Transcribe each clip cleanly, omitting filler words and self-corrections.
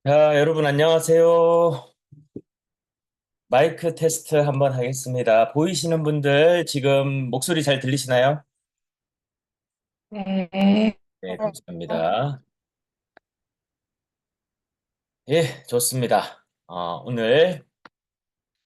자, 여러분 안녕하세요. 마이크 테스트 한번 하겠습니다. 보이시는 분들 지금 목소리 잘 들리시나요? 네. 네, 감사합니다. 예, 좋습니다. 오늘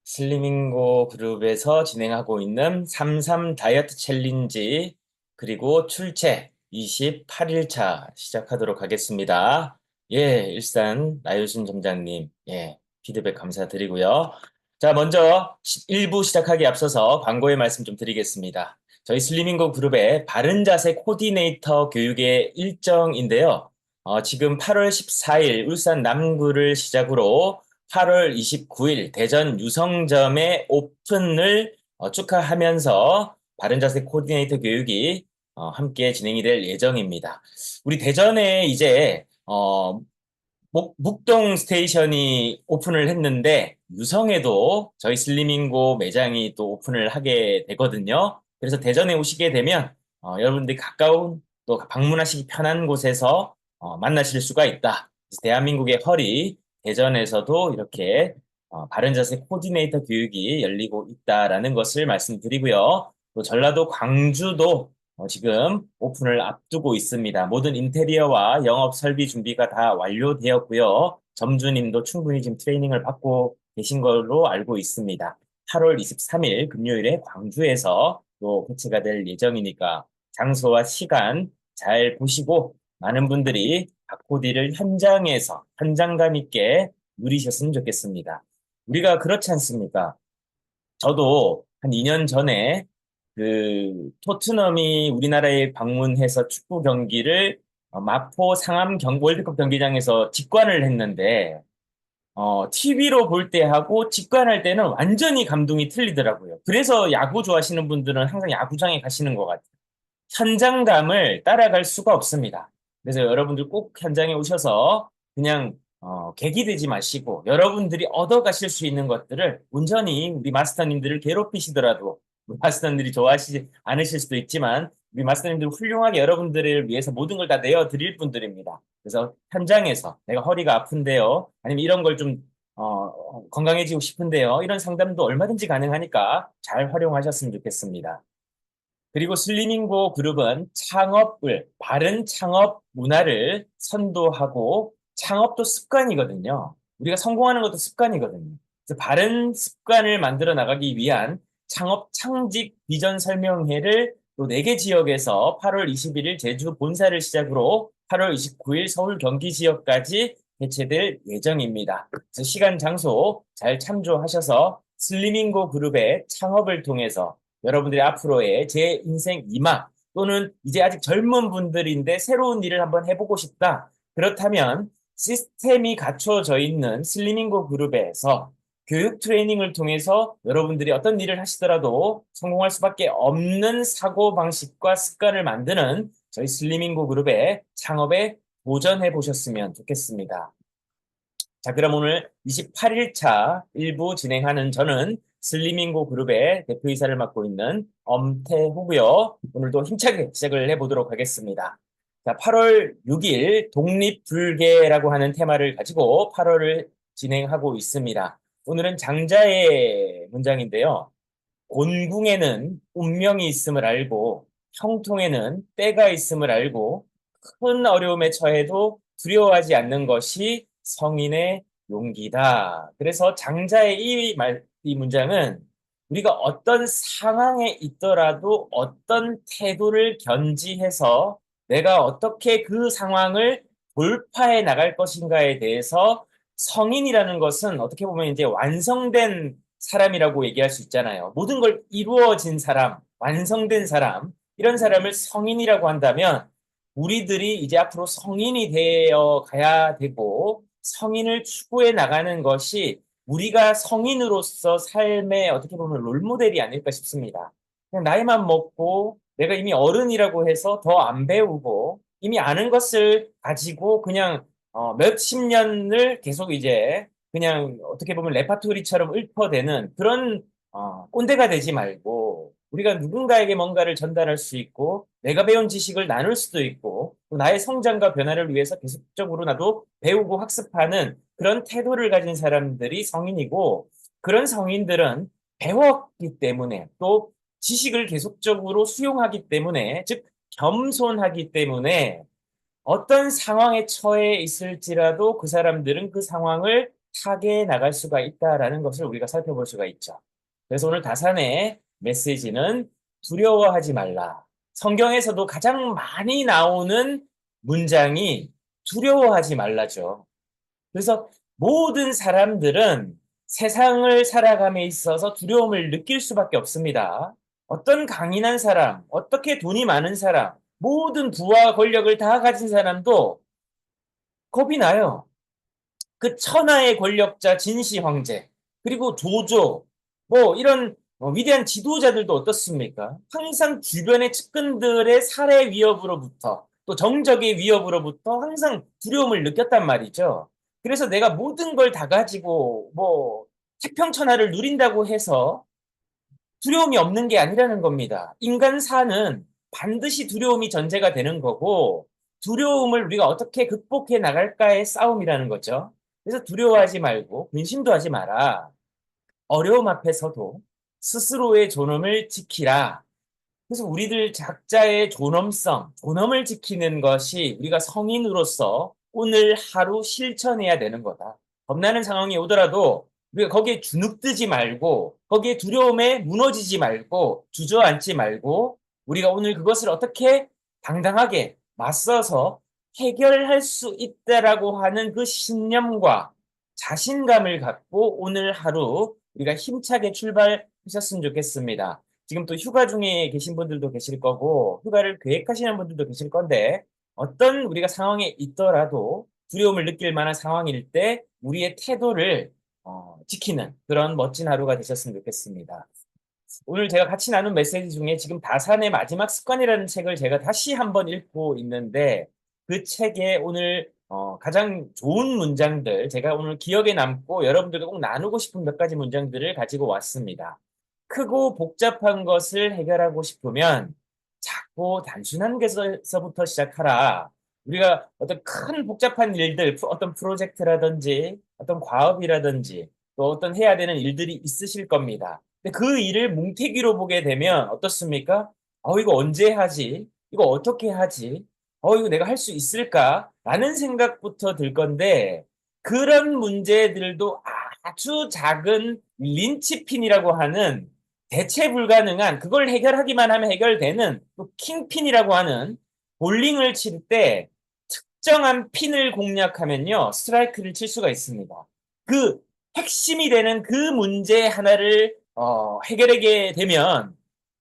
슬리밍고 그룹에서 진행하고 있는 33 다이어트 챌린지 그리고 출첵 28일차 시작하도록 하겠습니다. 예, 일산 나유순 점장님, 예, 피드백 감사드리고요. 자, 먼저 1부 시작하기 앞서서 광고의 말씀 좀 드리겠습니다. 저희 슬리밍고 그룹의 바른 자세 코디네이터 교육의 일정인데요. 지금 8월 14일 울산 남구를 시작으로 8월 29일 대전 유성점의 오픈을 축하하면서 바른자세 코디네이터 교육이 함께 진행이 될 예정입니다. 우리 대전에 이제 묵동 스테이션이 오픈을 했는데 유성에도 저희 슬리밍고 매장이 또 오픈을 하게 되거든요. 그래서 대전에 오시게 되면 여러분들이 가까운 또 방문하시기 편한 곳에서 만나실 수가 있다. 그래서 대한민국의 허리 대전에서도 이렇게 바른 자세 코디네이터 교육이 열리고 있다라는 것을 말씀드리고요. 또 전라도 광주도 지금 오픈을 앞두고 있습니다. 모든 인테리어와 영업 설비 준비가 다 완료되었고요. 점주님도 충분히 지금 트레이닝을 받고 계신 걸로 알고 있습니다. 8월 23일 금요일에 광주에서 또 개최가 될 예정이니까 장소와 시간 잘 보시고 많은 분들이 바코디를 현장에서 현장감 있게 누리셨으면 좋겠습니다. 우리가 그렇지 않습니까? 저도 한 2년 전에 그 토트넘이 우리나라에 방문해서 축구 경기를 마포 상암 월드컵 경기장에서 직관을 했는데 TV로 볼 때하고 직관할 때는 완전히 감동이 틀리더라고요. 그래서 야구 좋아하시는 분들은 항상 야구장에 가시는 것 같아요. 현장감을 따라갈 수가 없습니다. 그래서 여러분들 꼭 현장에 오셔서 그냥 객이 되지 마시고 여러분들이 얻어가실 수 있는 것들을 온전히 우리 마스터님들을 괴롭히시더라도 우리 마스터님들이 좋아하시지 않으실 수도 있지만 우리 마스터님들 훌륭하게 여러분들을 위해서 모든 걸 다 내어드릴 분들입니다. 그래서 현장에서 내가 허리가 아픈데요. 아니면 이런 걸 좀 건강해지고 싶은데요. 이런 상담도 얼마든지 가능하니까 잘 활용하셨으면 좋겠습니다. 그리고 슬리밍고 그룹은 바른 창업 문화를 선도하고 창업도 습관이거든요. 우리가 성공하는 것도 습관이거든요. 그래서 바른 습관을 만들어 나가기 위한 창업 창직 비전 설명회를 또 4개 지역에서 8월 21일 제주 본사를 시작으로 8월 29일 서울 경기 지역까지 개최될 예정입니다. 그래서 시간 장소 잘 참조하셔서 슬리밍고 그룹의 창업을 통해서 여러분들이 앞으로의 제 인생 2막 또는 이제 아직 젊은 분들인데 새로운 일을 한번 해보고 싶다. 그렇다면 시스템이 갖춰져 있는 슬리밍고 그룹에서 교육 트레이닝을 통해서 여러분들이 어떤 일을 하시더라도 성공할 수밖에 없는 사고방식과 습관을 만드는 저희 슬리밍고 그룹의 창업에 도전해 보셨으면 좋겠습니다. 자, 그럼 오늘 28일차 일부 진행하는 저는 슬리밍고 그룹의 대표이사를 맡고 있는 엄태호고요. 오늘도 힘차게 시작을 해보도록 하겠습니다. 자, 8월 6일 독립불개라고 하는 테마를 가지고 8월을 진행하고 있습니다. 오늘은 장자의 문장인데요. 곤궁에는 운명이 있음을 알고 형통에는 때가 있음을 알고 큰 어려움에 처해도 두려워하지 않는 것이 성인의 용기다. 그래서 장자의 이 문장은 우리가 어떤 상황에 있더라도 어떤 태도를 견지해서 내가 어떻게 그 상황을 돌파해 나갈 것인가에 대해서 성인이라는 것은 어떻게 보면 이제 완성된 사람이라고 얘기할 수 있잖아요. 모든 걸 이루어진 사람, 완성된 사람, 이런 사람을 성인이라고 한다면 우리들이 이제 앞으로 성인이 되어 가야 되고 성인을 추구해 나가는 것이 우리가 성인으로서 삶의 어떻게 보면 롤모델이 아닐까 싶습니다. 그냥 나이만 먹고 내가 이미 어른이라고 해서 더 안 배우고 이미 아는 것을 가지고 그냥 몇십 년을 계속 이제 그냥 어떻게 보면 레파토리처럼 읊어대는 그런 꼰대가 되지 말고 우리가 누군가에게 뭔가를 전달할 수 있고 내가 배운 지식을 나눌 수도 있고 또 나의 성장과 변화를 위해서 계속적으로 나도 배우고 학습하는 그런 태도를 가진 사람들이 성인이고, 그런 성인들은 배웠기 때문에 또 지식을 계속적으로 수용하기 때문에, 즉 겸손하기 때문에 어떤 상황에 처해 있을지라도 그 사람들은 그 상황을 타개해 나갈 수가 있다라는 것을 우리가 살펴볼 수가 있죠. 그래서 오늘 다산의 메시지는 두려워하지 말라. 성경에서도 가장 많이 나오는 문장이 두려워하지 말라죠. 그래서 모든 사람들은 세상을 살아감에 있어서 두려움을 느낄 수밖에 없습니다. 어떤 강인한 사람, 어떻게 돈이 많은 사람, 모든 부와 권력을 다 가진 사람도 겁이 나요. 그 천하의 권력자 진시 황제, 그리고 조조, 뭐 이런 위대한 지도자들도 어떻습니까? 항상 주변의 측근들의 살해 위협으로부터 또 정적의 위협으로부터 항상 두려움을 느꼈단 말이죠. 그래서 내가 모든 걸 다 가지고 뭐 태평천하를 누린다고 해서 두려움이 없는 게 아니라는 겁니다. 인간사는 반드시 두려움이 전제가 되는 거고, 두려움을 우리가 어떻게 극복해 나갈까의 싸움이라는 거죠. 그래서 두려워하지 말고 근심도 하지 마라. 어려움 앞에서도 스스로의 존엄을 지키라. 그래서 우리들 각자의 존엄성, 존엄을 지키는 것이 우리가 성인으로서 오늘 하루 실천해야 되는 거다. 겁나는 상황이 오더라도 우리가 거기에 주눅들지 말고, 거기에 두려움에 무너지지 말고, 주저앉지 말고, 우리가 오늘 그것을 어떻게 당당하게 맞서서 해결할 수 있다라고 하는 그 신념과 자신감을 갖고 오늘 하루 우리가 힘차게 출발하셨으면 좋겠습니다. 지금 또 휴가 중에 계신 분들도 계실 거고, 휴가를 계획하시는 분들도 계실 건데, 어떤 우리가 상황에 있더라도 두려움을 느낄 만한 상황일 때 우리의 태도를 지키는 그런 멋진 하루가 되셨으면 좋겠습니다. 오늘 제가 같이 나눈 메시지 중에 지금 다산의 마지막 습관이라는 책을 제가 다시 한번 읽고 있는데, 그 책에 오늘 가장 좋은 문장들, 제가 오늘 기억에 남고 여러분들과 꼭 나누고 싶은 몇 가지 문장들을 가지고 왔습니다. 크고 복잡한 것을 해결하고 싶으면 작고 단순한 것에서부터 시작하라. 우리가 어떤 큰 복잡한 일들, 어떤 프로젝트라든지 어떤 과업이라든지 또 어떤 해야 되는 일들이 있으실 겁니다. 근데 그 일을 뭉태기로 보게 되면 어떻습니까? 이거 언제 하지? 이거 어떻게 하지? 이거 내가 할 수 있을까? 라는 생각부터 들 건데, 그런 문제들도 아주 작은 린치핀이라고 하는 대체 불가능한, 그걸 해결하기만 하면 해결되는 또 킹핀이라고 하는, 볼링을 칠 때 특정한 핀을 공략하면요 스트라이크를 칠 수가 있습니다. 그 핵심이 되는 그 문제 하나를 해결하게 되면,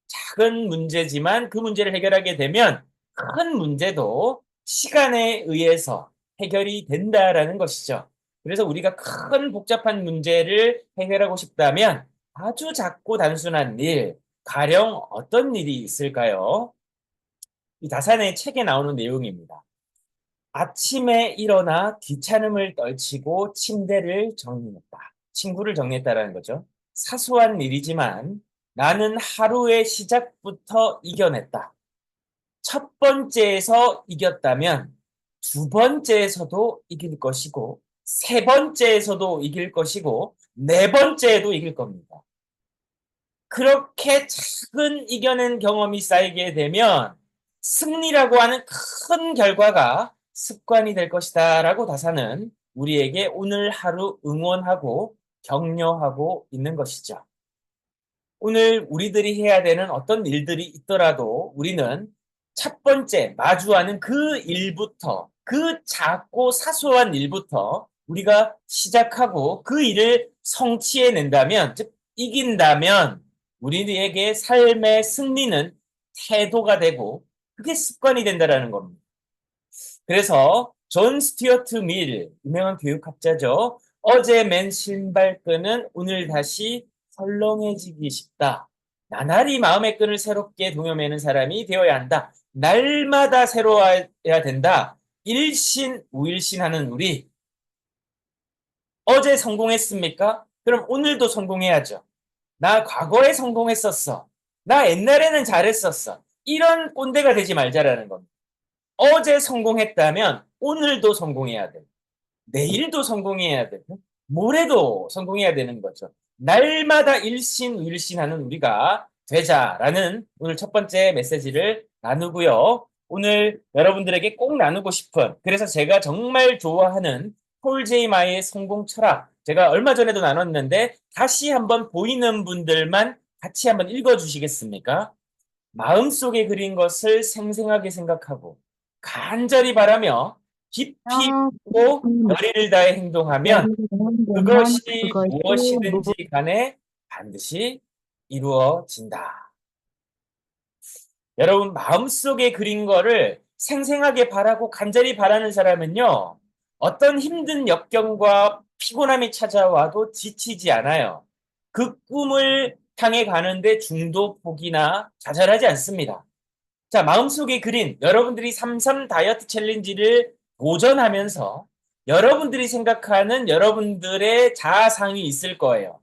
작은 문제지만 그 문제를 해결하게 되면 큰 문제도 시간에 의해서 해결이 된다라는 것이죠. 그래서 우리가 큰 복잡한 문제를 해결하고 싶다면 아주 작고 단순한 일, 가령 어떤 일이 있을까요? 이 다산의 책에 나오는 내용입니다. 아침에 일어나 귀찮음을 떨치고 침대를 정리했다. 친구를 정리했다라는 거죠. 사소한 일이지만 나는 하루의 시작부터 이겨냈다. 첫 번째에서 이겼다면 두 번째에서도 이길 것이고, 세 번째에서도 이길 것이고, 네 번째에도 이길 겁니다. 그렇게 작은 이겨낸 경험이 쌓이게 되면 승리라고 하는 큰 결과가 습관이 될 것이다 라고 다사는 우리에게 오늘 하루 응원하고 격려하고 있는 것이죠. 오늘 우리들이 해야 되는 어떤 일들이 있더라도 우리는 첫 번째 마주하는 그 일부터, 그 작고 사소한 일부터 우리가 시작하고 그 일을 성취해낸다면, 즉 이긴다면 우리에게 삶의 승리는 태도가 되고 그게 습관이 된다는 겁니다. 그래서 존 스튜어트 밀, 유명한 교육학자죠. 어제 맨 신발끈은 오늘 다시 헐렁해지기 쉽다. 나날이 마음의 끈을 새롭게 동여매는 사람이 되어야 한다. 날마다 새로워야 된다. 일신우일신하는 우리. 어제 성공했습니까? 그럼 오늘도 성공해야죠. 나 과거에 성공했었어. 나 옛날에는 잘했었어. 이런 꼰대가 되지 말자라는 겁니다. 어제 성공했다면 오늘도 성공해야 돼. 내일도 성공해야 되고 모레도 성공해야 되는 거죠. 날마다 일신일신하는 우리가 되자라는 오늘 첫 번째 메시지를 나누고요. 오늘 여러분들에게 꼭 나누고 싶은 그래서 제가 정말 좋아하는 폴 제이마의 성공 철학 제가 얼마 전에도 나눴는데 다시 한번 보이는 분들만 같이 한번 읽어주시겠습니까? 마음속에 그린 것을 생생하게 생각하고 간절히 바라며 깊이 아, 믿고 열의를 다해 행동하면 열리면 그것이 그것이 무엇이든지 간에 반드시 이루어진다. 여러분 마음속에 그린 거를 생생하게 바라고 간절히 바라는 사람은요. 어떤 힘든 역경과 피곤함이 찾아와도 지치지 않아요. 그 꿈을 향해 가는데 중도 포기나 좌절하지 않습니다. 자, 마음속에 그린 여러분들이 삼삼 다이어트 챌린지를 도전하면서 여러분들이 생각하는 여러분들의 자아상이 있을 거예요.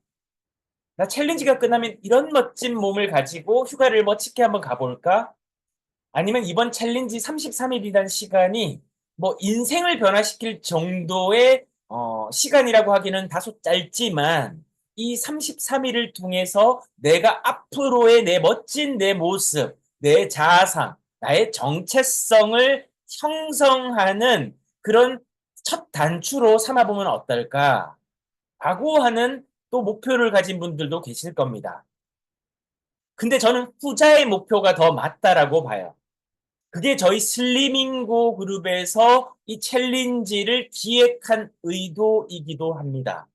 나 챌린지가 끝나면 이런 멋진 몸을 가지고 휴가를 멋지게 한번 가볼까? 아니면 이번 챌린지 33일이라는 시간이 뭐 인생을 변화시킬 정도의 시간이라고 하기는 다소 짧지만 이 33일을 통해서 내가 앞으로의 내 멋진 내 모습, 내 자아상, 나의 정체성을 형성하는 그런 첫 단추로 삼아보면 어떨까? 라고 하는 또 목표를 가진 분들도 계실 겁니다. 근데 저는 후자의 목표가 더 맞다라고 봐요. 그게 저희 슬리밍고 그룹에서 이 챌린지를 기획한 의도이기도 합니다.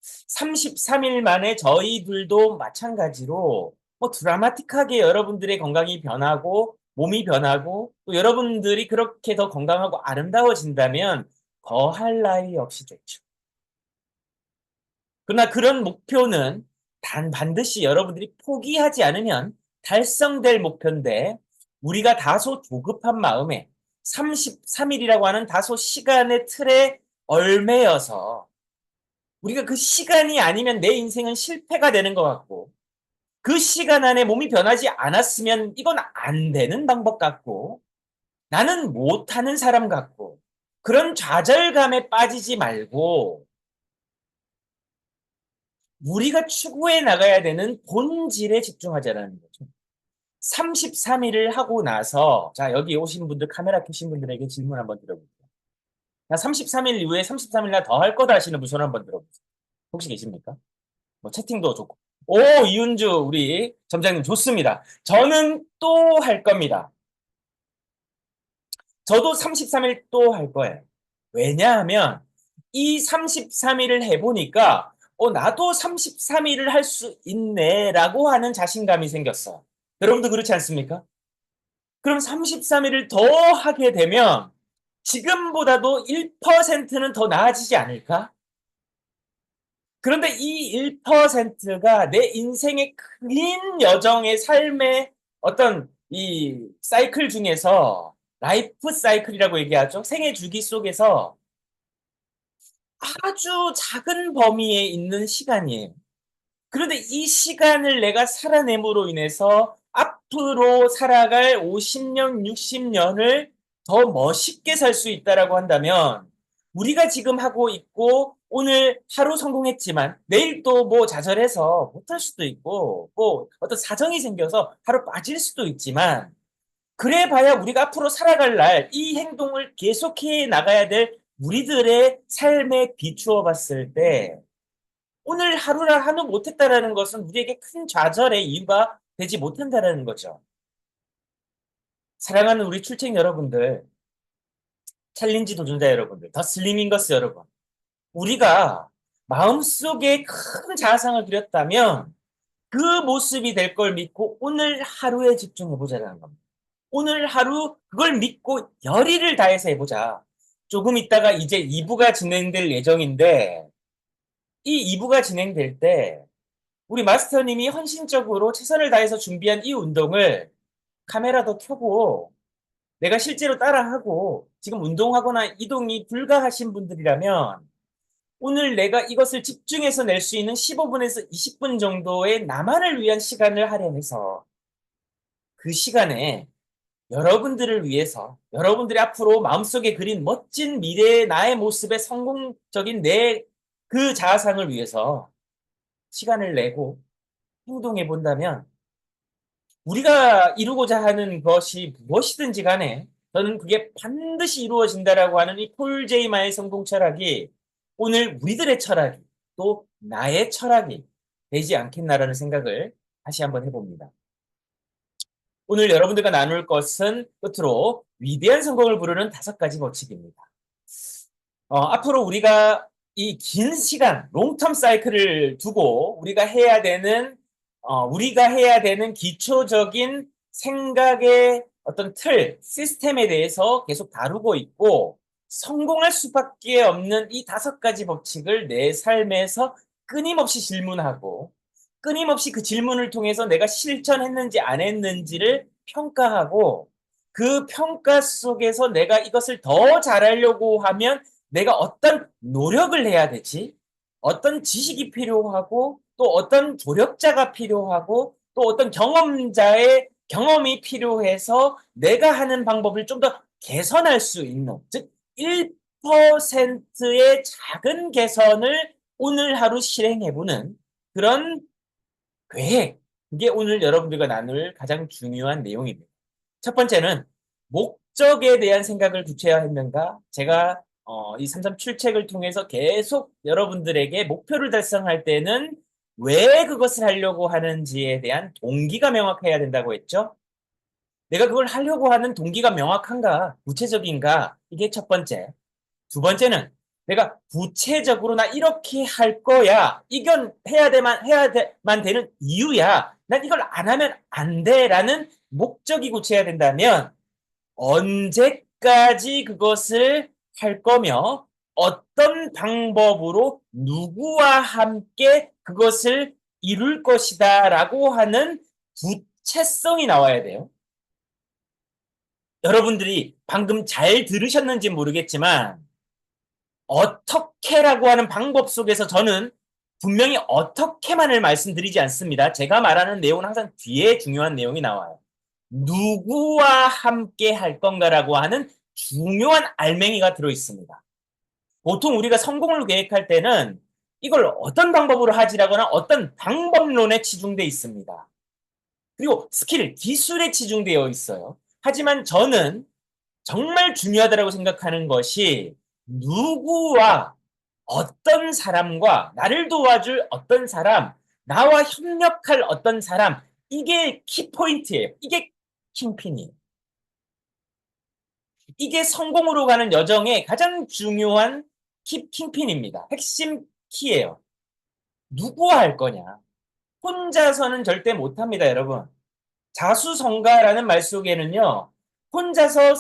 33일 만에 저희들도 마찬가지로 뭐 드라마틱하게 여러분들의 건강이 변하고 몸이 변하고 또 여러분들이 그렇게 더 건강하고 아름다워진다면 더할 나위 없이 좋죠. 그러나 그런 목표는 반드시 여러분들이 포기하지 않으면 달성될 목표인데 우리가 다소 조급한 마음에 33일이라고 하는 다소 시간의 틀에 얽매여서 우리가 그 시간이 아니면 내 인생은 실패가 되는 것 같고 그 시간 안에 몸이 변하지 않았으면 이건 안 되는 방법 같고 나는 못하는 사람 같고 그런 좌절감에 빠지지 말고 우리가 추구해 나가야 되는 본질에 집중하자는 거죠. 33일을 하고 나서 자 여기 오신 분들 카메라 켜신 분들에게 질문 한번 드려볼게요. 나 33일 이후에 33일 나 더 할 거다 하시는 분 손 한번 들어보세요. 혹시 계십니까? 뭐 채팅도 좋고. 오 이윤주 우리 점장님 좋습니다. 저는 또 할 겁니다. 저도 33일 또 할 거예요. 왜냐하면 이 33일을 해보니까 나도 33일을 할 수 있네라고 하는 자신감이 생겼어. 여러분도 그렇지 않습니까? 그럼 33일을 더 하게 되면 지금보다도 1%는 더 나아지지 않을까? 그런데 이 1%가 내 인생의 긴 여정의 삶의 어떤 이 사이클 중에서 라이프 사이클이라고 얘기하죠. 생애 주기 속에서 아주 작은 범위에 있는 시간이에요. 그런데 이 시간을 내가 살아냄으로 인해서 앞으로 살아갈 50년, 60년을 더 멋있게 살 수 있다라고 한다면 우리가 지금 하고 있고 오늘 하루 성공했지만 내일 또 뭐 좌절해서 못할 수도 있고 뭐 어떤 사정이 생겨서 하루 빠질 수도 있지만 그래 봐야 우리가 앞으로 살아갈 날 이 행동을 계속해 나가야 될 우리들의 삶에 비추어 봤을 때 오늘 하루를 하루 못했다라는 것은 우리에게 큰 좌절의 이유가 되지 못한다라는 거죠. 사랑하는 우리 출첵 여러분들, 챌린지 도전자 여러분들, 더 슬리밍거스 여러분, 우리가 마음속에 큰 자아상을 그렸다면 그 모습이 될 걸 믿고 오늘 하루에 집중해보자라는 겁니다. 오늘 하루 그걸 믿고 열의를 다해서 해보자. 조금 있다가 이제 2부가 진행될 예정인데 이 2부가 진행될 때 우리 마스터님이 헌신적으로 최선을 다해서 준비한 이 운동을 카메라도 켜고 내가 실제로 따라하고 지금 운동하거나 이동이 불가하신 분들이라면 오늘 내가 이것을 집중해서 낼 수 있는 15분에서 20분 정도의 나만을 위한 시간을 할애해서 그 시간에 여러분들을 위해서 여러분들이 앞으로 마음속에 그린 멋진 미래의 나의 모습의 성공적인 내 그 자아상을 위해서 시간을 내고 행동해 본다면 우리가 이루고자 하는 것이 무엇이든지 간에 저는 그게 반드시 이루어진다라고 하는 이 폴 제이마의 성공 철학이 오늘 우리들의 철학이 또 나의 철학이 되지 않겠나라는 생각을 다시 한번 해봅니다. 오늘 여러분들과 나눌 것은 끝으로 위대한 성공을 부르는 5가지 법칙입니다. 앞으로 우리가 이 긴 시간, 롱텀 사이클을 두고 우리가 해야 되는 기초적인 생각의 어떤 틀, 시스템에 대해서 계속 다루고 있고, 성공할 수밖에 없는 이 5가지 법칙을 내 삶에서 끊임없이 질문하고, 끊임없이 그 질문을 통해서 내가 실천했는지 안 했는지를 평가하고, 그 평가 속에서 내가 이것을 더 잘하려고 하면 내가 어떤 노력을 해야 되지? 어떤 지식이 필요하고 또 어떤 조력자가 필요하고 또 어떤 경험자의 경험이 필요해서 내가 하는 방법을 좀 더 개선할 수 있는, 즉 1%의 작은 개선을 오늘 하루 실행해보는 그런 계획. 이게 오늘 여러분들과 나눌 가장 중요한 내용입니다. 첫 번째는 목적에 대한 생각을 구체화했는가? 제가 이 337책을 통해서 계속 여러분들에게 목표를 달성할 때는 왜 그것을 하려고 하는지에 대한 동기가 명확해야 된다고 했죠. 내가 그걸 하려고 하는 동기가 명확한가? 구체적인가? 이게 첫 번째. 두 번째는 내가 구체적으로 나 이렇게 할 거야. 이건 해야만 되는 이유야. 난 이걸 안 하면 안 돼라는 목적이 구체해야 된다면 언제까지 그것을 할 거며 어떤 방법으로 누구와 함께 그것을 이룰 것이다라고 하는 구체성이 나와야 돼요. 여러분들이 방금 잘 들으셨는지 모르겠지만 어떻게라고 하는 방법 속에서 저는 분명히 어떻게만을 말씀드리지 않습니다. 제가 말하는 내용은 항상 뒤에 중요한 내용이 나와요. 누구와 함께 할 건가라고 하는 중요한 알맹이가 들어있습니다. 보통 우리가 성공을 계획할 때는 이걸 어떤 방법으로 하지라거나 어떤 방법론에 치중돼 있습니다. 그리고 스킬, 기술에 치중되어 있어요. 하지만 저는 정말 중요하다고 생각하는 것이 누구와 어떤 사람과 나를 도와줄 어떤 사람, 나와 협력할 어떤 사람, 이게 키포인트예요. 이게 킹핀이에요. 이게 성공으로 가는 여정의 가장 중요한 킹핀입니다. 핵심 키예요. 누구와 할 거냐? 혼자서는 절대 못합니다, 여러분. 자수성가라는 말 속에는요, 혼자서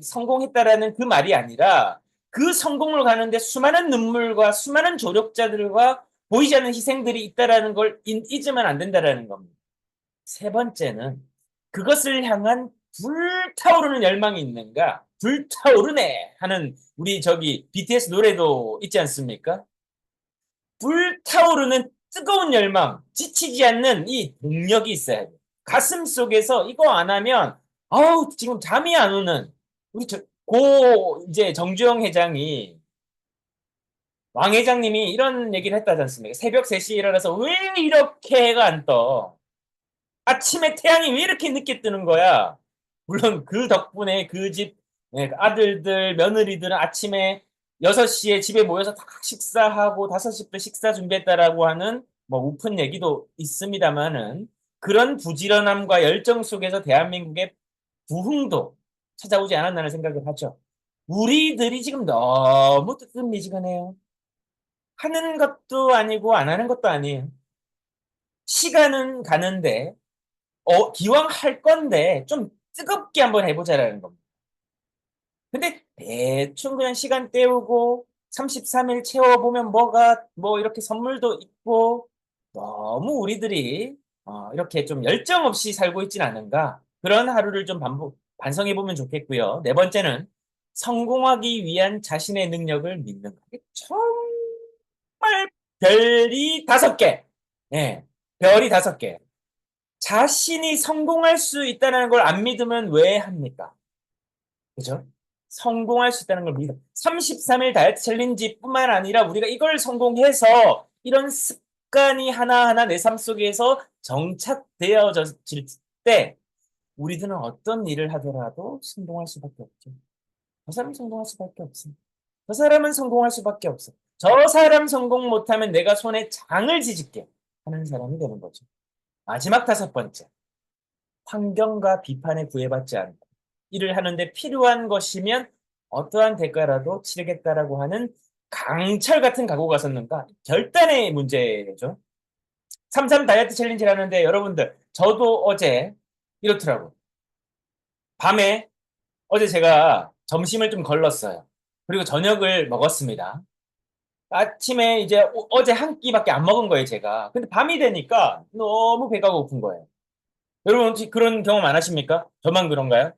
성공했다라는 그 말이 아니라 그 성공을 가는데 수많은 눈물과 수많은 조력자들과 보이지 않는 희생들이 있다라는 걸 잊으면 안 된다라는 겁니다. 세 번째는 그것을 향한 불타오르는 열망이 있는가? 불타오르네 하는 우리 저기 BTS 노래도 있지 않습니까? 불타오르는 뜨거운 열망, 지치지 않는 이 동력이 있어야 돼. 가슴 속에서 이거 안 하면 아우 지금 잠이 안 오는 우리 고 이제 정주영 회장이 왕 회장님이 이런 얘기를 했다지 않습니까? 새벽 3시에 일어나서 왜 이렇게 해가 안 떠? 아침에 태양이 왜 이렇게 늦게 뜨는 거야? 물론 그 덕분에 그 집 아들들, 며느리들은 아침에 6시에 집에 모여서 다 식사하고 5시부터 식사 준비했다라고 하는 뭐 우픈 얘기도 있습니다만은 그런 부지런함과 열정 속에서 대한민국의 부흥도 찾아오지 않았나는 생각을 하죠. 우리들이 지금 너무 뜨뜻미지근해요. 하는 것도 아니고 안 하는 것도 아니에요. 시간은 가는데 기왕 할 건데 좀 뜨겁게 한번 해보자라는 겁니다. 근데 대충 그냥 시간 때우고 33일 채워보면 뭐 이렇게 선물도 있고 너무 우리들이 이렇게 좀 열정 없이 살고 있진 않은가. 그런 하루를 좀 반성해보면 좋겠고요. 네 번째는 성공하기 위한 자신의 능력을 믿는 거. 정말 별이 5개. 예, 별이 5개. 자신이 성공할 수 있다는 걸 안 믿으면 왜 합니까? 그죠? 성공할 수 있다는 걸 믿어. 33일 다이어트 챌린지뿐만 아니라 우리가 이걸 성공해서 이런 습관이 하나하나 내 삶 속에서 정착되어질 때 우리들은 어떤 일을 하더라도 성공할 수밖에 없죠. 저 사람 성공할 수밖에 없어. 저 사람은 성공할 수밖에 없어. 저 사람 성공 못하면 내가 손에 장을 지질게 하는 사람이 되는 거죠. 마지막 다섯 번째. 환경과 비판에 구애받지 않고 일을 하는데 필요한 것이면 어떠한 대가라도 치르겠다라고 하는 강철 같은 각오가 섰는가? 결단의 문제죠. 33 다이어트 챌린지를 하는데 여러분들 저도 어제 이렇더라고요. 밤에 어제 제가 점심을 좀 걸렀어요. 그리고 저녁을 먹었습니다. 아침에 이제 어제 한 끼밖에 안 먹은 거예요, 제가. 근데 밤이 되니까 너무 배가 고픈 거예요. 여러분 혹시 그런 경험 안 하십니까? 저만 그런가요?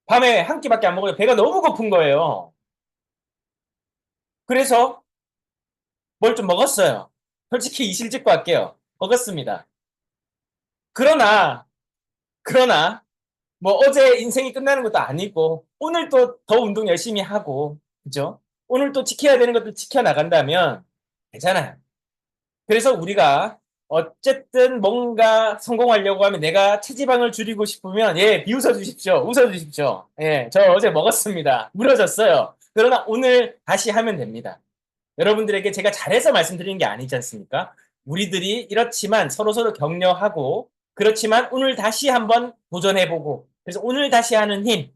밤에 한 끼밖에 안 먹어요. 배가 너무 고픈 거예요. 그래서 뭘 좀 먹었어요. 솔직히 이 실직고 할게요. 먹었습니다. 그러나, 그러나, 뭐 어제 인생이 끝나는 것도 아니고, 오늘 또 더 운동 열심히 하고, 그죠? 오늘 또 지켜야 되는 것도 지켜나간다면 되잖아요. 그래서 우리가 어쨌든 뭔가 성공하려고 하면 내가 체지방을 줄이고 싶으면 예, 비웃어 주십시오. 웃어 주십시오. 예, 저 어제 먹었습니다. 무너졌어요. 그러나 오늘 다시 하면 됩니다. 여러분들에게 제가 잘해서 말씀드리는 게 아니지 않습니까? 우리들이 이렇지만 서로서로 격려하고 그렇지만 오늘 다시 한번 도전해보고 그래서 오늘 다시 하는 힘,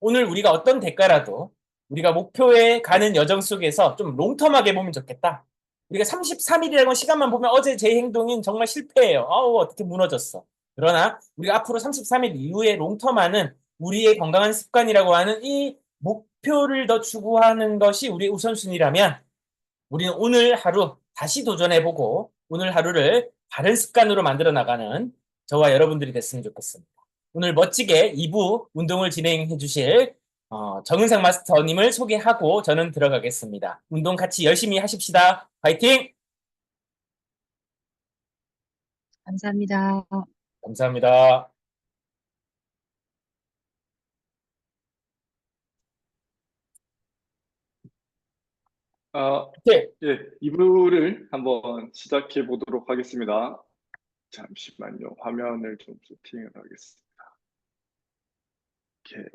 오늘 우리가 어떤 대가라도 우리가 목표에 가는 여정 속에서 좀 롱텀하게 보면 좋겠다. 우리가 33일이라는 시간만 보면 어제 제 행동은 정말 실패예요. 아우 어떻게 무너졌어. 그러나 우리가 앞으로 33일 이후에 롱텀하는 우리의 건강한 습관이라고 하는 이 목표를 더 추구하는 것이 우리의 우선순위라면 우리는 오늘 하루 다시 도전해보고 오늘 하루를 바른 습관으로 만들어 나가는 저와 여러분들이 됐으면 좋겠습니다. 오늘 멋지게 2부 운동을 진행해 주실 정은상 마스터님을 소개하고 저는 들어가겠습니다. 운동 같이 열심히 하십시다. 화이팅! 감사합니다. 감사합니다. 아, 네. 예, 2부를 한번 시작해 보도록 하겠습니다. 잠시만요. 화면을 좀 세팅을 하겠습니다. 이렇게.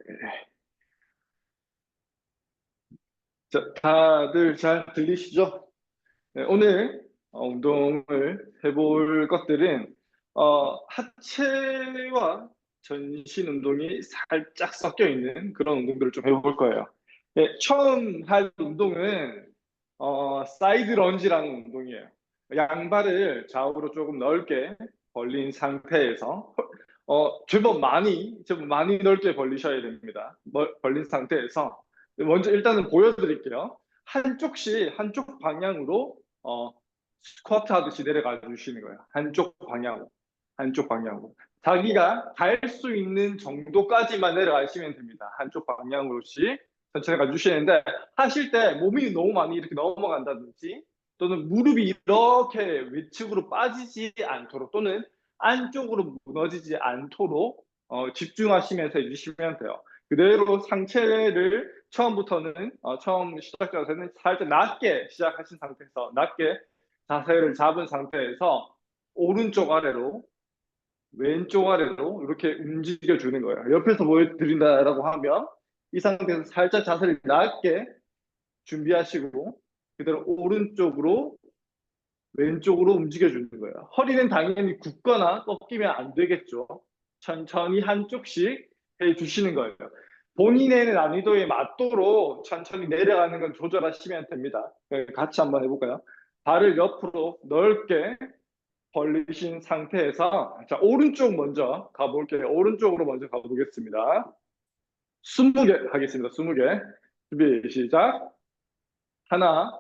자, 다들 잘 들리시죠? 네, 오늘 운동을 해볼 것들은 하체와 전신 운동이 살짝 섞여 있는 그런 운동들을 좀 해볼 거예요. 네, 처음 할 운동은 사이드 런지라는 운동이에요. 양발을 좌우로 조금 넓게 벌린 상태에서 제법 많이 넓게 벌리셔야 됩니다. 벌린 상태에서 먼저 일단은 보여드릴게요. 한쪽 방향으로 스쿼트 하듯이 내려가 주시는 거예요. 한쪽 방향으로. 자기가 갈 수 있는 정도까지만 내려가시면 됩니다. 한쪽 방향으로씩 천천히 가주시는데 하실 때 몸이 너무 많이 이렇게 넘어간다든지 또는 무릎이 이렇게 외측으로 빠지지 않도록 또는 안쪽으로 무너지지 않도록 집중하시면서 해주시면 돼요. 그대로 상체를 처음부터는 처음 시작 자세는 살짝 낮게 시작하신 상태에서 낮게 자세를 잡은 상태에서 오른쪽 아래로 왼쪽 아래로 이렇게 움직여 주는 거예요. 옆에서 보여드린다라고 하면 이 상태에서 살짝 자세를 낮게 준비하시고 그대로 오른쪽으로 왼쪽으로 움직여 주는 거예요. 허리는 당연히 굽거나 꺾이면 안 되겠죠. 천천히 한쪽씩 해 주시는 거예요. 본인의 난이도에 맞도록 천천히 내려가는 건 조절하시면 됩니다. 같이 한번 해볼까요? 발을 옆으로 넓게 벌리신 상태에서 자 오른쪽 먼저 가볼게요. 오른쪽으로 먼저 가보겠습니다. 20개 하겠습니다. 20개 준비 시작. 하나,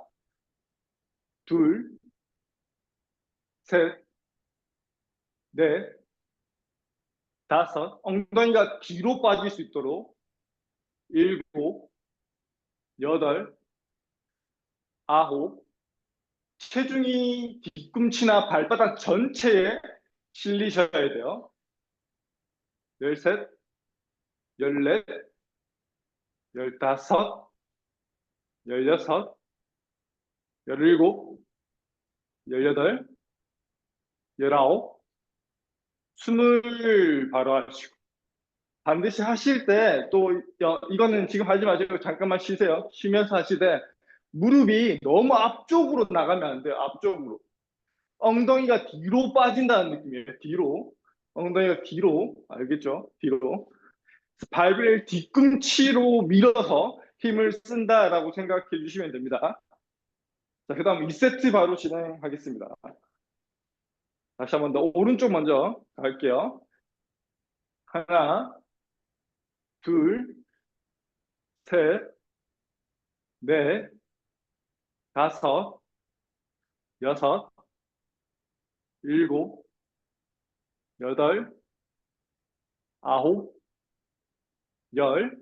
둘, 셋, 넷, 다섯. 엉덩이가 뒤로 빠질 수 있도록 일곱, 여덟, 아홉. 체중이 뒤꿈치나 발바닥 전체에 실리셔야 돼요. 13, 14, 15, 16, 17, 18, 19, 20 바로 하시고 반드시 하실 때 또 이거는 지금 하지 마시고 잠깐만 쉬세요. 쉬면서 하시되 무릎이 너무 앞쪽으로 나가면 안 돼요. 앞쪽으로. 엉덩이가 뒤로 빠진다는 느낌이에요. 뒤로. 엉덩이가 뒤로. 알겠죠? 뒤로. 발을 뒤꿈치로 밀어서 힘을 쓴다라고 생각해 주시면 됩니다. 자, 그 다음 2세트 바로 진행하겠습니다. 다시 한 번 더 오른쪽 먼저 갈게요. 하나, 둘, 셋, 넷, 다섯, 여섯, 일곱, 여덟, 아홉, 열,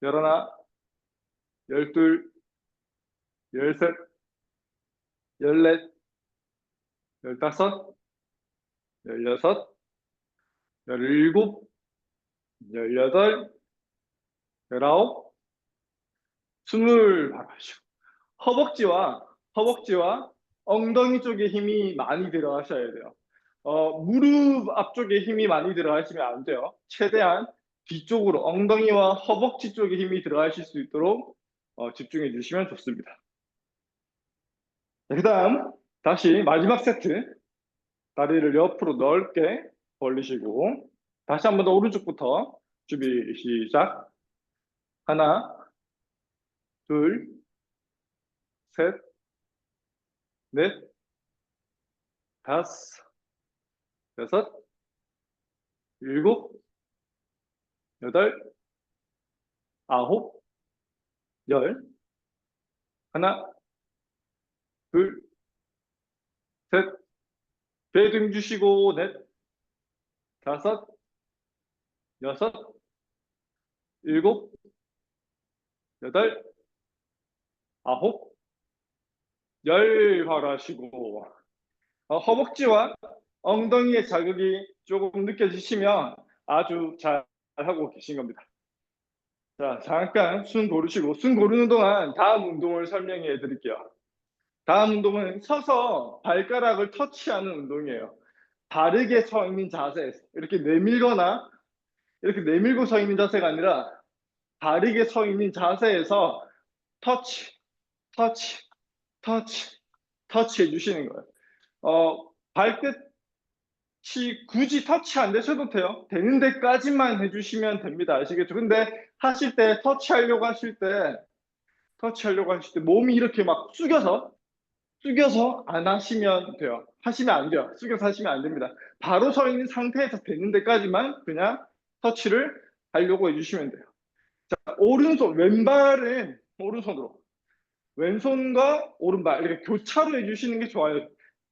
열하나, 열둘, 열셋, 열넷, 열다섯, 열여섯, 열일곱, 열여덟, 열아홉, 스물 바로 하시고 허벅지와 엉덩이 쪽에 힘이 많이 들어가셔야 돼요. 무릎 앞쪽에 힘이 많이 들어가시면 안 돼요. 최대한 뒤쪽으로 엉덩이와 허벅지 쪽에 힘이 들어가실 수 있도록 집중해 주시면 좋습니다. 그 다음 다시 마지막 세트 다리를 옆으로 넓게 벌리시고 다시 한 번 더 오른쪽부터 준비 시작. 하나, 둘, 셋, 넷, 다섯, 여섯, 일곱, 여덟, 아홉, 열. 하나, 둘, 셋, 배 등 주시고 넷, 다섯, 여섯, 일곱, 여덟, 아홉, 열 바로 하시고 허벅지와 엉덩이의 자극이 조금 느껴지시면 아주 잘 하고 계신 겁니다. 자, 잠깐 숨 고르시고 숨 고르는 동안 다음 운동을 설명해 드릴게요. 다음 운동은 서서 발가락을 터치하는 운동이에요. 바르게 서 있는 자세에서 이렇게 내밀거나 이렇게 내밀고 서 있는 자세가 아니라 바르게 서 있는 자세에서 터치, 터치, 터치, 터치 해주시는 거예요. 발끝이 굳이 터치 안 되셔도 돼요. 되는 데까지만 해주시면 됩니다. 아시겠죠? 근데 하실 때 터치하려고 하실 때 몸이 이렇게 막 숙여서 안 하시면 돼요. 하시면 안 돼요. 숙여서 하시면 안 됩니다. 바로 서 있는 상태에서 되는 데까지만 그냥 터치를 하려고 해주시면 돼요. 자, 오른손, 왼발은 오른손으로, 왼손과 오른발 이렇게 교차로 해주시는 게 좋아요.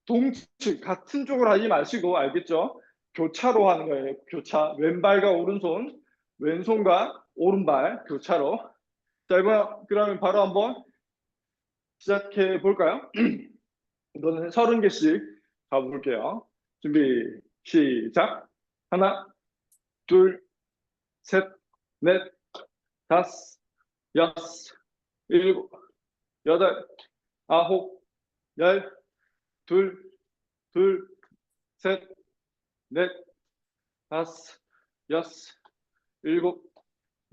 동측 같은 쪽으로 하지 마시고 알겠죠? 교차로 하는 거예요. 교차. 왼발과 오른손, 왼손과 오른발 교차로. 자, 이번 그러면 바로 한번 시작해 볼까요? 이거는 30개씩 가볼게요. 준비 시작. 하나, 둘, 셋, 넷, 다섯, 여섯, 일곱, 여덟, 아홉, 열, 둘, 셋, 넷, 다섯, 여섯, 일곱,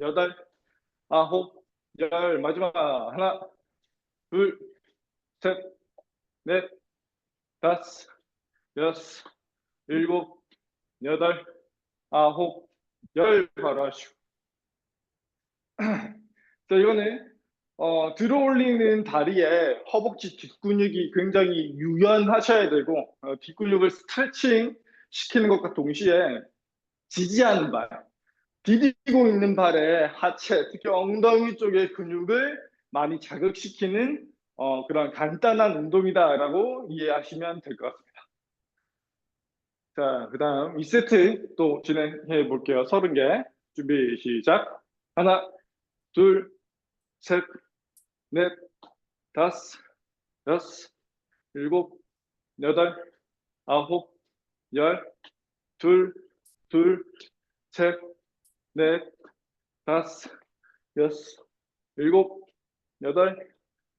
여덟, 아홉, 열. 마지막 하나, 둘, 셋, 넷, 다섯, 여섯, 일곱, 여덟, 아홉, 열 바로 하시고. 자, 이거는 들어올리는 다리에 허벅지 뒷근육이 굉장히 유연하셔야 되고 뒷근육을 스트레칭 시키는 것과 동시에 지지하는 발, 디디고 있는 발의 하체, 특히 엉덩이 쪽의 근육을 많이 자극시키는 그런 간단한 운동이다라고 이해하시면 될 것 같습니다. 자, 그 다음 2세트 또 진행해 볼게요. 30개. 준비 시작. 하나, 둘, 셋, 넷, 다섯, 여섯, 일곱, 여덟, 아홉, 열, 둘, 둘, 셋, 넷, 다섯, 여섯, 일곱, 여덟,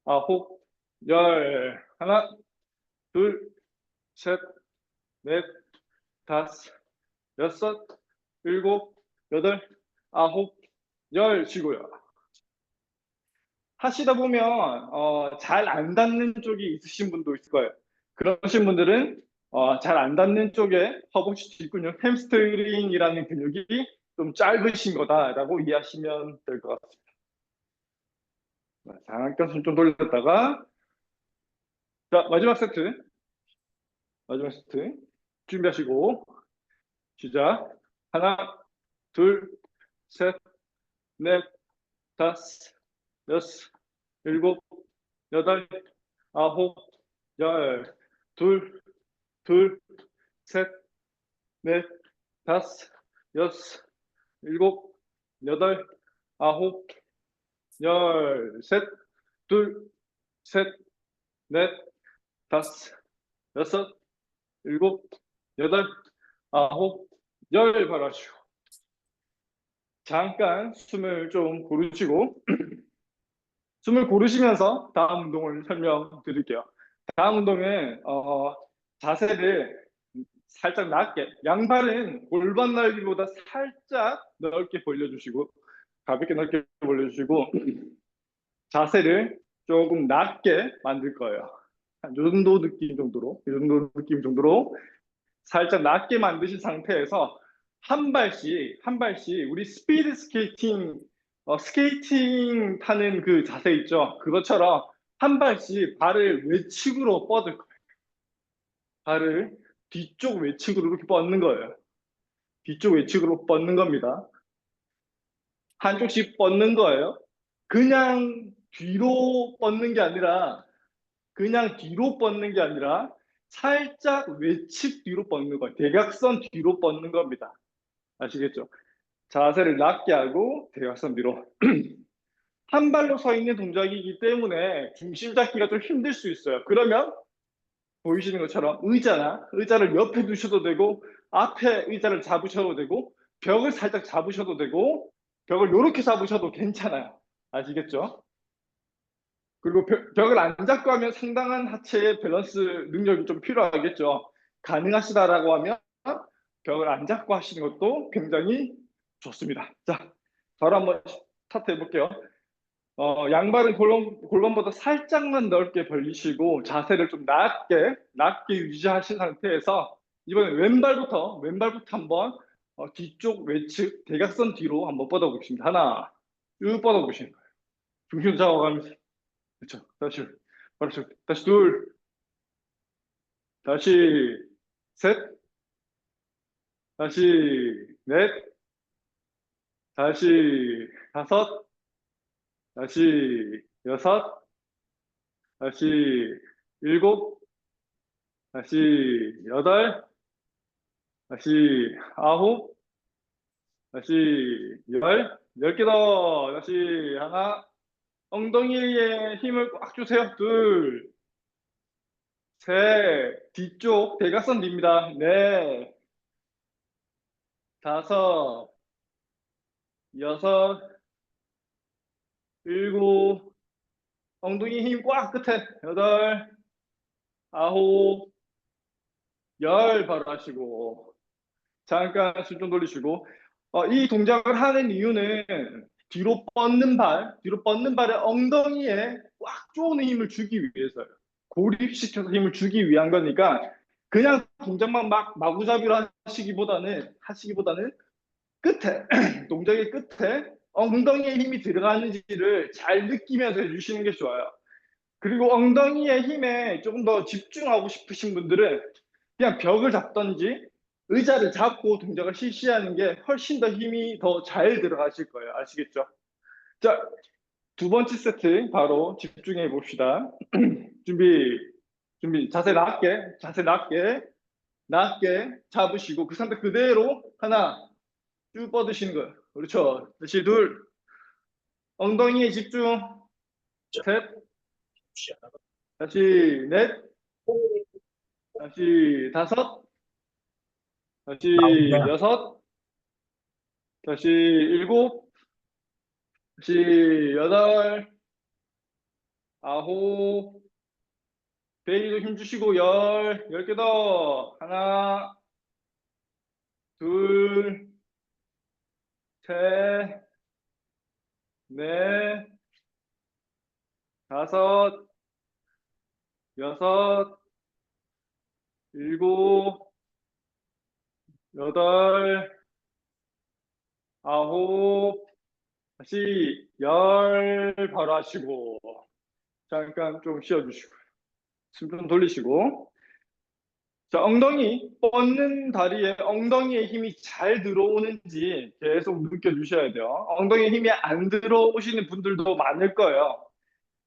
아홉, 열. 하나, 둘, 셋, 넷, 다섯, 여섯, 일곱, 여덟, 아홉, 열 쉬고요. 하시다 보면 잘 안 닿는 쪽이 있으신 분도 있을 거예요. 그러신 분들은 잘 안 닿는 쪽에 허벅지 뒷근육, 햄스트링이라는 근육이 좀 짧으신 거다라고 이해하시면 될 것 같습니다. 잠깐 숨 좀 돌렸다가 자 마지막 세트 준비하시고 시작. 하나, 둘, 셋, 넷, 다섯, 여섯, 일곱, 여덟, 아홉, 열. 둘, 둘, 셋, 넷, 다섯, 여섯, 일곱, 여덟, 아홉, 열. 셋, 둘, 셋, 넷, 다섯, 여섯, 일곱, 여덟, 아홉, 열. 바로 하시고 잠깐 숨을 좀 고르시고 숨을 고르시면서 다음 운동을 설명드릴게요. 다음 운동은 자세를 살짝 낮게, 양발은 골반 넓이보다 살짝 넓게 벌려주시고 가볍게 넓게 벌려주시고 자세를 조금 낮게 만들 거예요. 이 정도 느낌 정도로, 이 정도 느낌 정도로 살짝 낮게 만드신 상태에서 한 발씩 우리 스피드 스케이팅 스케이팅 타는 그 자세 있죠? 그것처럼 한 발씩 발을 외측으로 뻗을 거예요. 발을 뒤쪽 외측으로 이렇게 뻗는 거예요. 뒤쪽 외측으로 뻗는 겁니다. 한쪽씩 뻗는 거예요. 그냥 뒤로 뻗는 게 아니라 살짝 외측 뒤로 뻗는 거예요. 대각선 뒤로 뻗는 겁니다. 아시겠죠? 자세를 낮게 하고 대각선 뒤로. 한 발로 서 있는 동작이기 때문에 중심 잡기가 좀 힘들 수 있어요. 그러면 보이시는 것처럼 의자를 옆에 두셔도 되고 앞에 의자를 잡으셔도 되고 벽을 살짝 잡으셔도 되고 벽을 이렇게 잡으셔도 괜찮아요. 아시겠죠? 그리고 벽을 안 잡고 하면 상당한 하체의 밸런스 능력이 좀 필요하겠죠. 가능하시다라고 하면 벽을 안 잡고 하시는 것도 굉장히 좋습니다. 자, 바로 한번 스타트 해볼게요. 양발은 골반보다 살짝만 넓게 벌리시고 자세를 좀 낮게 유지하신 상태에서 이번에 왼발부터 한번 뒤쪽 외측 대각선 뒤로 한번 뻗어보겠습니다. 하나, 쭉 뻗어보시는 거예요. 중심 잡아가면서 그렇죠. 다시 둘, 다시 셋, 다시 넷, 다시 다섯, 다시 여섯, 다시 일곱, 다시 여덟, 다시 아홉, 다시 열 개 더, 다시 하나, 엉덩이에 힘을 꽉 주세요. 둘, 셋, 뒤쪽 대각선 뒤입니다. 넷, 다섯, 여섯, 일곱, 엉덩이 힘 꽉 끝에 여덟, 아홉, 열 바로 하시고 잠깐 숨 좀 돌리시고 이 동작을 하는 이유는 뒤로 뻗는 발의 엉덩이에 꽉 조는 힘을 주기 위해서요. 고립시켜서 힘을 주기 위한 거니까 그냥 동작만 막 마구잡이로 하시기보다는 끝에 동작의 끝에 엉덩이에 힘이 들어가는지를 잘 느끼면서 해주시는 게 좋아요. 그리고 엉덩이의 힘에 조금 더 집중하고 싶으신 분들은 그냥 벽을 잡던지 의자를 잡고 동작을 실시하는 게 훨씬 더 힘이 더 잘 들어가실 거예요. 아시겠죠? 자, 두 번째 세트 바로 집중해 봅시다. 준비. 자세 낮게 잡으시고 그 상태 그대로 하나 쭉 뻗으시는 거예요. 그렇죠. 다시 둘, 엉덩이에 집중. 셋, 다시 넷, 다시 다섯, 다시 여섯, 다시 일곱, 다시 여덟, 아홉, 베이도 힘 주시고 열, 10개 더. 하나, 둘, 셋, 넷, 다섯, 여섯, 일곱, 여덟, 아홉, 다시 열 바로 하시고 잠깐 좀 쉬어주시고 숨 좀 돌리시고 자 엉덩이 뻗는 다리에 엉덩이에 힘이 잘 들어오는지 계속 느껴주셔야 돼요. 엉덩이에 힘이 안 들어오시는 분들도 많을 거예요.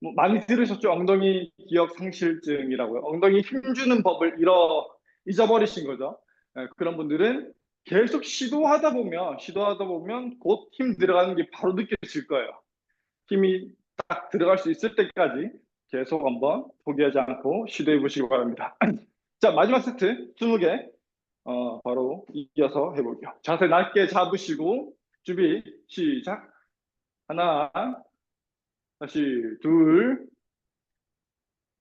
뭐 많이 들으셨죠? 엉덩이 기억 상실증이라고요. 엉덩이 힘 주는 법을 잊어버리신 거죠. 그런 분들은 계속 시도하다 보면 곧 힘 들어가는 게 바로 느껴질 거예요. 힘이 딱 들어갈 수 있을 때까지 계속 한번 포기하지 않고 시도해 보시기 바랍니다. 자, 마지막 세트 20개 바로 이어서 해볼게요. 자세 낮게 잡으시고 준비 시작. 하나, 다시 둘,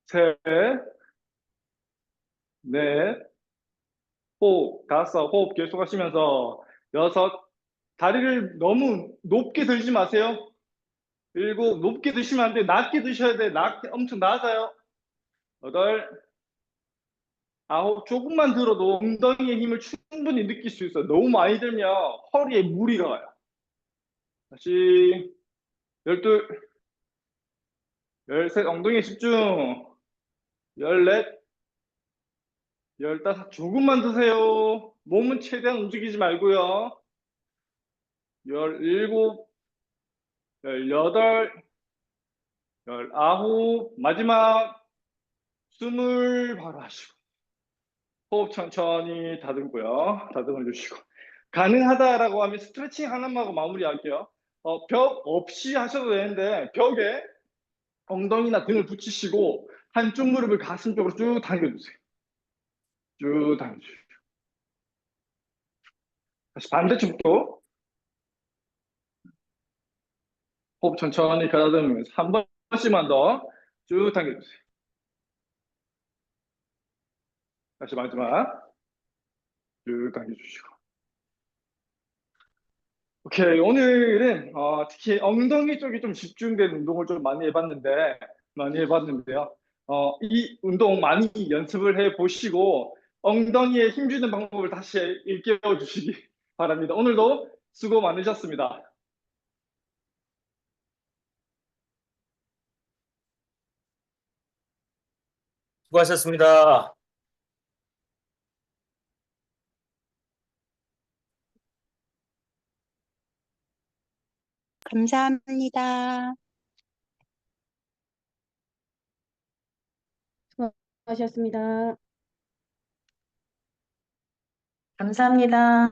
셋, 넷, 호흡, 다섯, 호흡 계속 하시면서 여섯, 다리를 너무 높게 들지 마세요. 일곱, 높게 드시면 안 돼. 낮게 드셔야 돼. 낮게, 엄청 낮아요. 여덟, 아홉, 조금만 들어도 엉덩이의 힘을 충분히 느낄 수 있어요. 너무 많이 들면 허리에 무리가 와요. 다시, 열둘, 열셋, 엉덩이에 집중. 열넷, 열다섯, 조금만 드세요. 몸은 최대한 움직이지 말고요. 열일곱, 열여덟, 열아홉, 마지막 스물 바로 하시고 호흡 천천히 다듬고요. 다듬어 주시고 가능하다라고 하면 스트레칭 하나만 하고 마무리할게요. 벽 없이 하셔도 되는데 벽에 엉덩이나 등을 붙이시고 한쪽 무릎을 가슴 쪽으로 쭉 당겨주세요. 쭉 당겨주세요. 다시 반대쪽도 호흡 천천히 가다듬으면서 한 번씩만 더 쭉 당겨주세요. 다시 마지막 쭉 당겨주시고 오케이. 오늘은 특히 엉덩이 쪽이 좀 집중된 운동을 좀 많이 해봤는데요. 이 운동 많이 연습을 해 보시고 엉덩이에 힘주는 방법을 다시 일깨워 주시기 바랍니다. 오늘도 수고 많으셨습니다. 수고하셨습니다. 감사합니다. 수고하셨습니다. 감사합니다.